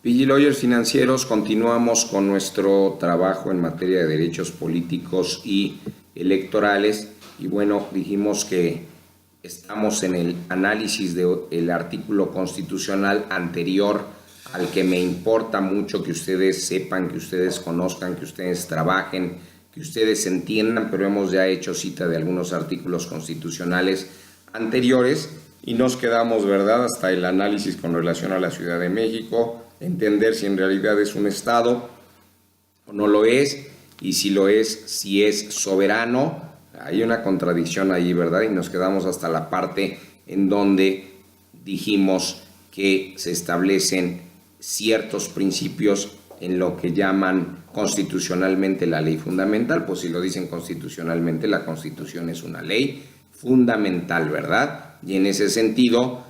Vigilawyers financieros, continuamos con nuestro trabajo en materia de derechos políticos y electorales. Y bueno, dijimos que estamos en el análisis del artículo constitucional anterior al que me importa mucho que ustedes sepan, que ustedes conozcan, que ustedes trabajen, que ustedes entiendan, pero hemos ya hecho cita de algunos artículos constitucionales anteriores y nos quedamos, ¿verdad?, hasta el análisis con relación a la Ciudad de México, entender si en realidad es un Estado o no lo es, y si lo es, si es soberano. Hay una contradicción ahí, ¿verdad? Y nos quedamos hasta la parte en donde dijimos que se establecen ciertos principios en lo que llaman constitucionalmente la ley fundamental. Pues si lo dicen constitucionalmente, la Constitución es una ley fundamental, ¿verdad? Y en ese sentido,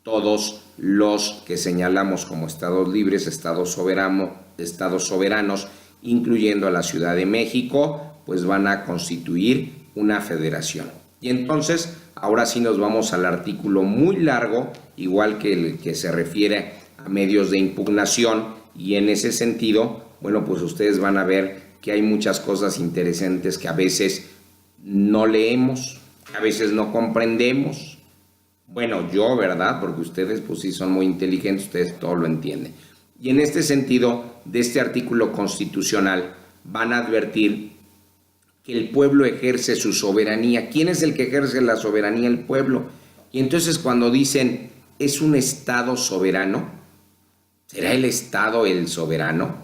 todos los que señalamos como estados libres, estados soberanos, incluyendo a la Ciudad de México, pues van a constituir una federación. Y entonces, ahora sí nos vamos al artículo muy largo, igual que el que se refiere a medios de impugnación, y en ese sentido, bueno, pues ustedes van a ver que hay muchas cosas interesantes que a veces no leemos, que a veces no comprendemos. Bueno, yo, ¿verdad? Porque ustedes pues sí son muy inteligentes, ustedes todo lo entienden. Y en este sentido, de este artículo constitucional, van a advertir que el pueblo ejerce su soberanía. ¿Quién es el que ejerce la soberanía? El pueblo. Y entonces cuando dicen, ¿es un Estado soberano? ¿Será el Estado el soberano?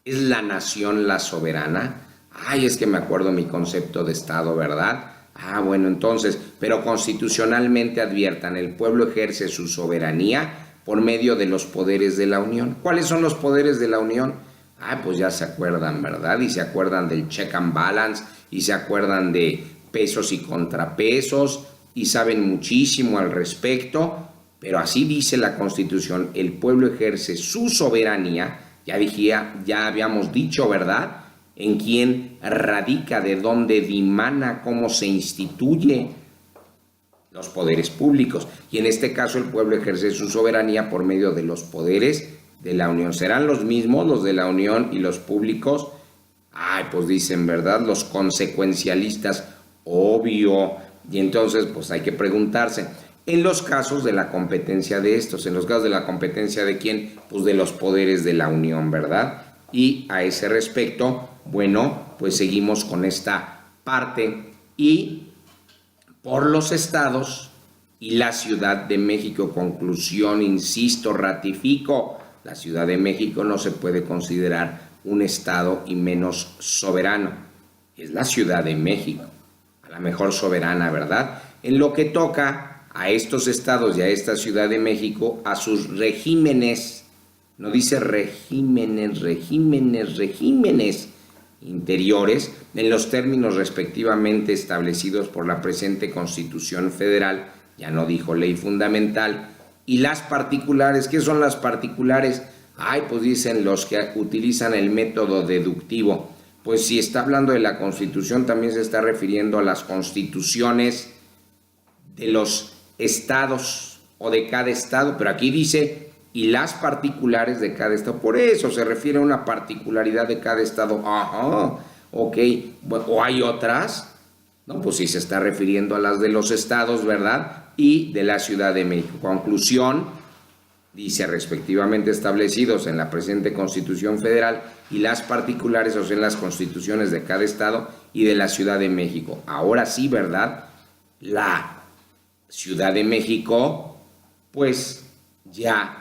¿Es la nación la soberana? Ay, es que me acuerdo mi concepto de Estado, ¿verdad? Ah, bueno, entonces, pero constitucionalmente adviertan, el pueblo ejerce su soberanía por medio de los poderes de la Unión. ¿Cuáles son los poderes de la Unión? Ah, pues ya se acuerdan, ¿verdad? Y se acuerdan del check and balance, y se acuerdan de pesos y contrapesos, y saben muchísimo al respecto, pero así dice la Constitución, el pueblo ejerce su soberanía, ya habíamos dicho, ¿verdad?, en quién radica, de dónde dimana, cómo se instituye los poderes públicos. Y en este caso el pueblo ejerce su soberanía por medio de los poderes de la Unión. ¿Serán los mismos los de la Unión y los públicos? Ay, pues dicen, ¿verdad?, los consecuencialistas, obvio. Y entonces pues hay que preguntarse, en los casos de la competencia de estos, en los casos de la competencia de quién, pues de los poderes de la Unión, ¿verdad? Y a ese respecto, bueno, pues seguimos con esta parte. Y por los estados y la Ciudad de México, conclusión, insisto, ratifico, la Ciudad de México no se puede considerar un estado y menos soberano. Es la Ciudad de México, a la mejor soberana, ¿verdad? En lo que toca a estos estados y a esta Ciudad de México, a sus regímenes, no dice regímenes interiores, en los términos respectivamente establecidos por la presente Constitución Federal, ya no dijo ley fundamental, y las particulares. ¿Qué son las particulares? Ay, pues dicen los que utilizan el método deductivo. Pues si está hablando de la Constitución, también se está refiriendo a las constituciones de los estados o de cada estado, pero aquí dice y las particulares de cada estado, por eso se refiere a una particularidad de cada estado. Ajá, ok, o hay otras, no, pues sí se está refiriendo a las de los estados, ¿verdad?, y de la Ciudad de México. Conclusión, dice respectivamente establecidos en la presente Constitución Federal y las particulares, o sea, en las constituciones de cada estado y de la Ciudad de México. Ahora sí, ¿verdad?, la Ciudad de México, pues ya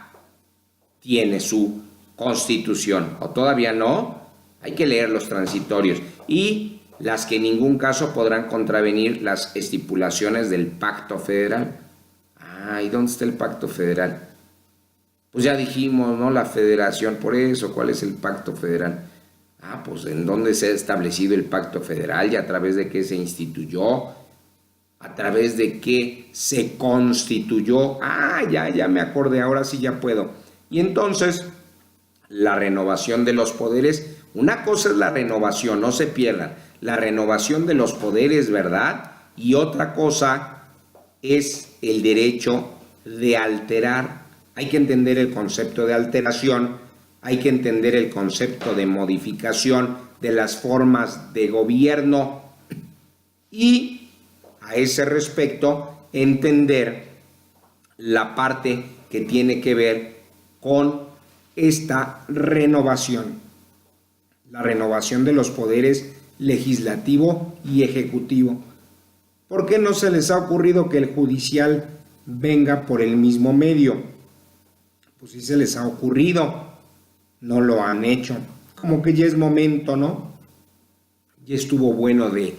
tiene su constitución, o todavía no, hay que leer los transitorios, y las que en ningún caso podrán contravenir las estipulaciones del Pacto Federal. ¿Y dónde está el Pacto Federal? Pues ya dijimos, ¿no?, la federación. Por eso, ¿cuál es el Pacto Federal? Pues en dónde se ha establecido el Pacto Federal y a través de qué se instituyó, a través de qué se constituyó. Ya me acordé, ahora sí ya puedo. Y entonces, la renovación de los poderes, una cosa es la renovación, no se pierdan, la renovación de los poderes, ¿verdad? Y otra cosa es el derecho de alterar Hay que entender el concepto de alteración, hay que entender el concepto de modificación de las formas de gobierno y a ese respecto entender la parte que tiene que ver con esta renovación, la renovación de los poderes legislativo y ejecutivo. ¿Por qué no se les ha ocurrido que el judicial venga por el mismo medio? Pues sí se les ha ocurrido, no lo han hecho. Como que ya es momento, ¿no? Ya estuvo bueno de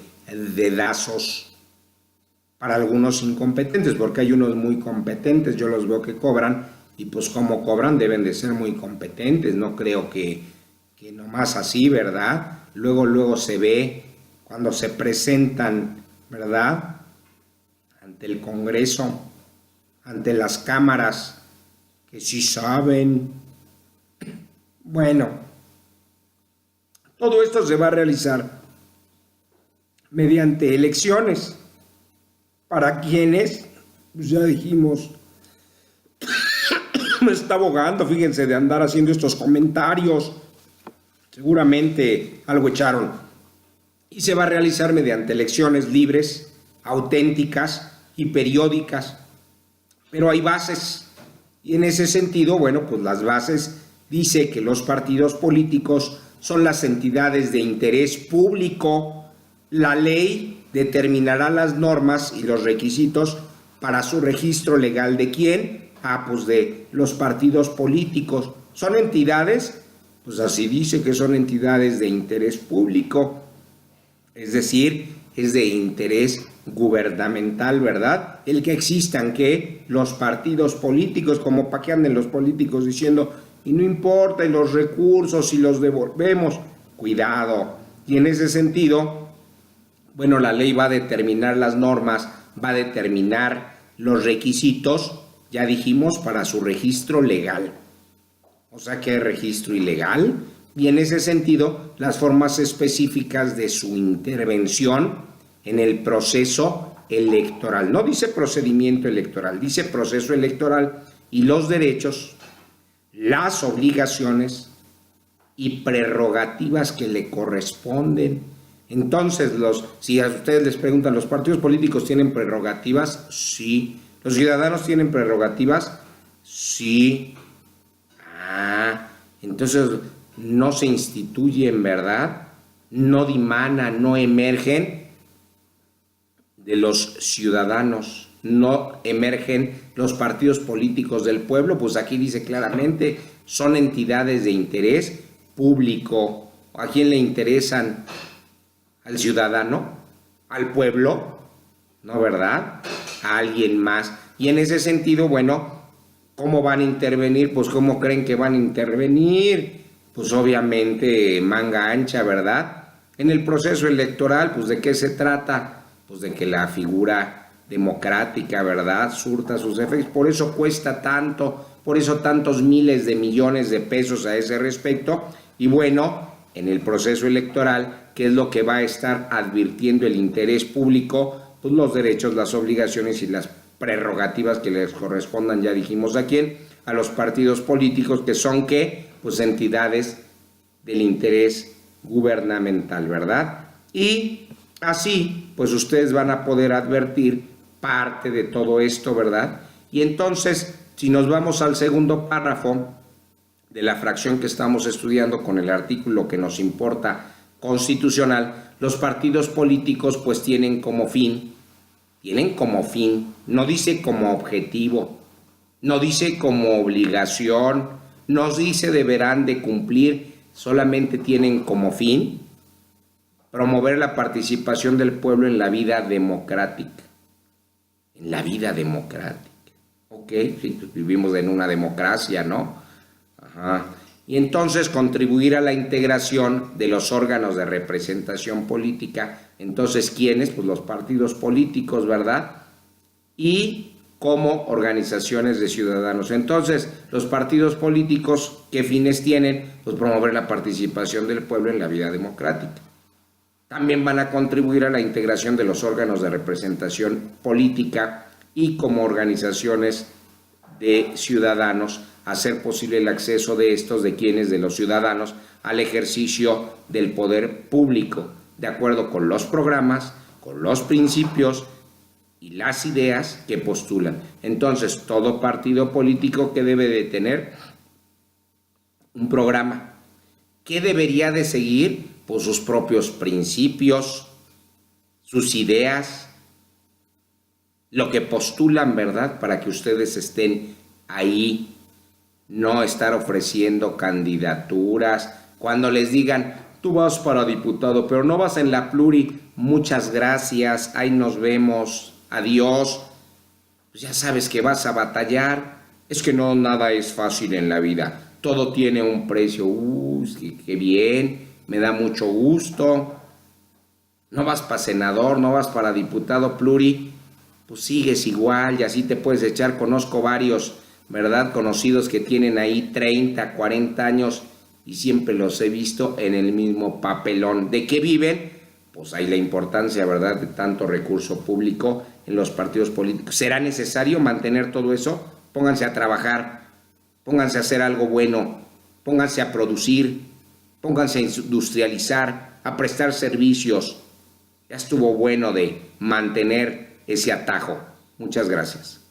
dedazos para algunos incompetentes, porque hay unos muy competentes, yo los veo que cobran, y pues como cobran deben de ser muy competentes, no creo que nomás así, ¿verdad? Luego se ve cuando se presentan, ¿verdad? Ante el Congreso, ante las cámaras, que sí saben. Bueno, todo esto se va a realizar mediante elecciones. ¿Para quiénes? Pues ya dijimos, me está abogando, fíjense, de andar haciendo estos comentarios. Seguramente algo echaron. Y se va a realizar mediante elecciones libres, auténticas y periódicas. Pero hay bases. Y en ese sentido, bueno, pues las bases dice que los partidos políticos son las entidades de interés público. La ley determinará las normas y los requisitos para su registro legal. ¿De quién? Pues de los partidos políticos. ¿Son entidades? Pues así dice que son entidades de interés público. Es decir, es de interés gubernamental, ¿verdad? El que existan que los partidos políticos, como para que anden los políticos diciendo, y no importa, y los recursos, y los devolvemos. Cuidado. Y en ese sentido, bueno, la ley va a determinar las normas, va a determinar los requisitos, ya dijimos, para su registro legal. O sea que hay registro ilegal. Y en ese sentido, las formas específicas de su intervención en el proceso electoral. No dice procedimiento electoral, dice proceso electoral, y los derechos, las obligaciones y prerrogativas que le corresponden. Entonces, si a ustedes les preguntan, ¿los partidos políticos tienen prerrogativas? Sí. ¿Los ciudadanos tienen prerrogativas? Sí. Entonces no se instituyen, ¿verdad? No dimanan, no emergen de los ciudadanos, no emergen los partidos políticos del pueblo. Pues aquí dice claramente, son entidades de interés público. ¿A quién le interesan? ¿Al ciudadano? ¿Al pueblo? ¿No, verdad? A alguien más. Y en ese sentido, bueno, ¿cómo van a intervenir? Pues ¿cómo creen que van a intervenir? Pues obviamente manga ancha, ¿verdad? En el proceso electoral, pues ¿de qué se trata? Pues de que la figura democrática, ¿verdad?, surta sus efectos. Por eso cuesta tanto, por eso tantos miles de millones de pesos a ese respecto. Y bueno, en el proceso electoral, ¿qué es lo que va a estar advirtiendo el interés público? Pues los derechos, las obligaciones y las prerrogativas que les correspondan, ya dijimos a quién, a los partidos políticos, que son ¿qué? Pues entidades del interés gubernamental, ¿verdad? Y así, pues ustedes van a poder advertir parte de todo esto, ¿verdad? Y entonces, si nos vamos al segundo párrafo de la fracción que estamos estudiando con el artículo que nos importa constitucional, los partidos políticos pues tienen como fin, no dice como objetivo, no dice como obligación, no dice deberán de cumplir, solamente tienen como fin promover la participación del pueblo en la vida democrática. En la vida democrática. Ok, sí, pues vivimos en una democracia, ¿no? Ajá. Y entonces contribuir a la integración de los órganos de representación política. Entonces, ¿quiénes? Pues los partidos políticos, ¿verdad? Y como organizaciones de ciudadanos. Entonces, los partidos políticos, ¿qué fines tienen? Pues promover la participación del pueblo en la vida democrática. También van a contribuir a la integración de los órganos de representación política y como organizaciones de ciudadanos, hacer posible el acceso de estos, de quienes, de los ciudadanos, al ejercicio del poder público, de acuerdo con los programas, con los principios y las ideas que postulan. Entonces, todo partido político que debe de tener un programa, ¿qué debería de seguir? Pues sus propios principios, sus ideas, lo que postulan, ¿verdad? Para que ustedes estén ahí, no estar ofreciendo candidaturas. Cuando les digan, tú vas para diputado, pero no vas en la pluri, muchas gracias, ahí nos vemos, adiós. Pues ya sabes que vas a batallar. Es que no, nada es fácil en la vida. Todo tiene un precio. Qué bien, me da mucho gusto. No vas para senador, no vas para diputado pluri, pues sigues igual y así te puedes echar. Conozco varios, ¿verdad? Conocidos que tienen ahí 30, 40 años y siempre los he visto en el mismo papelón. ¿De qué viven? Pues hay la importancia, ¿verdad?, de tanto recurso público en los partidos políticos. ¿Será necesario mantener todo eso? Pónganse a trabajar, pónganse a hacer algo bueno, pónganse a producir, pónganse a industrializar, a prestar servicios. Ya estuvo bueno de mantener ese atajo. Muchas gracias.